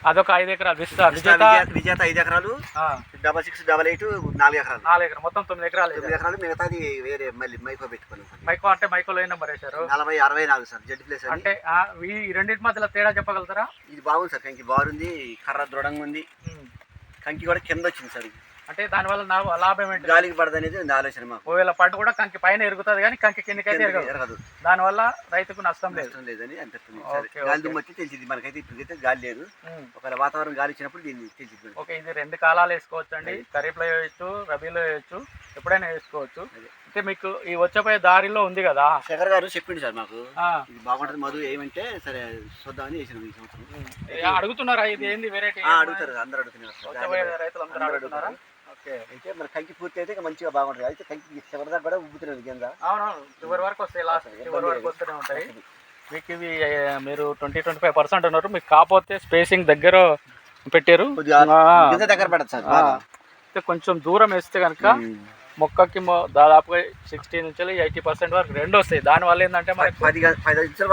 అదొక 5 ఎకరాలు విజేత 5 ఎకరాలు, 6688 4 ఎకరాలు. 4 ఎకరాలు మొత్తం 9 ఎకరాలు. 9 ఎకరాలు మిగతాది వేరే మళ్ళీ మైకో పెట్టుకున్నాం. మైకో అంటే మైకోలో ఏ నెంబర్ వేశారు? 40 64 సార్. జెడ్ ప్లేస్ అంటే ఈ రెండింటి మధ్యలో తేడా చెప్పగలుగుతారా? ఇది బాగుంది సార్, కంకి బాగుంది, కర్ర దృఢంగా ఉంది, కంకి కూడా కింద వచ్చింది సార్. అంటే దానివల్ల లాభం ఏంటి? గాలికి పడదు అనేది ఆలోచన మాకు. ఒకవేళ పంట కూడా కంకి పైన ఎరుగుతుంది కానీ కంకి కిందకైతే ఎరగదు. దానివల్ల రైతుకు నష్టం లేదని అనిపిస్తుంది. గాలి దుమ్ము వచ్చి తెలిసింది మనకైతే. ఇప్పుడైతే గాలి లేదు, ఒకవేళ వాతావరణం గాలి ఇచ్చినప్పుడు దీన్ని తెలిసింది. ఓకే, ఇది 2 కాలాలు వేసుకోవచ్చు అండి. ఖరీఫ్లో వేయచ్చు, రబీలో వేయచ్చు, ఎప్పుడైనా వేసుకోవచ్చు. అంటే మీకు ఈ వచ్చే దారిలో ఉంది కదా, శేఖర్ గారు చెప్పిండు సార్ మాకు, ఇది బాగుంటుంది మధు ఏమంటే సరే చూద్దామని వేసినాం ఈ సంవత్సరం. అడుగుతున్నారా ఇది ఏంది వెరైటీ? అడుగుతారు, అందరూ అడుగుతున్నారు, రైతులు అందరూ అడుగుతున్నారా? అయితే మన కంకి పూర్తి అయితే మంచిగా బాగుంటుంది. అయితే కంకి చివరి దాకా కూడా ఉబ్బుతున్నది కింద. అవునవును, చివరి వరకు వస్తాయి, లాస్ట్ చివరి వరకు వస్తూనే ఉంటాయి. మీకు ఇవి మీరు 20-25% ఉన్నారు. మీకు కాకపోతే స్పేసింగ్ దగ్గర పెట్టారు, దగ్గర పడదు సార్. అయితే కొంచెం దూరం వేస్తే కనుక మొక్కకి దాదాపుగా 60 నుంచి 80% వరకు 2 వస్తాయి. దానివల్ల ఏంటంటే మనకి 10 ఇంచులు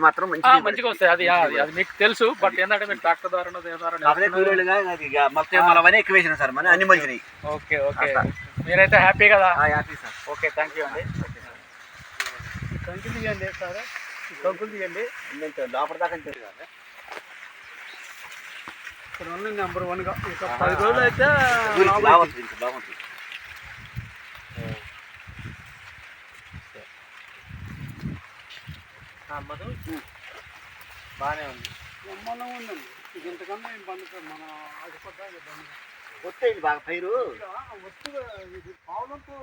మాత్రం మంచిగా వస్తాయి. అది అది మీకు తెలుసు. బట్ ఏంటంటే మీరు ట్రాక్టర్ ద్వారా ఎక్కువ వేసిన సార్ మన అన్ని మంచిది. ఓకే ఓకే, మీరైతే హ్యాపీ కదా? Happy sir. Okay, thank you అండి. కంకులు తీయండి సార్, కంకులు తీయండి. లోపల దాకా ఇక్కడ నెంబర్ 1గా ఇంకా 10 రోజులు అయితే బాగుంటుంది. బాగానే ఉంది, బ్రహ్మాండంగా ఉందండి. ఇది ఇంతకన్నా ఏం పండుగ మన ఆడిపోతా వస్తాయి బాగా పైరు వస్తుంది. ఇది పావులంతో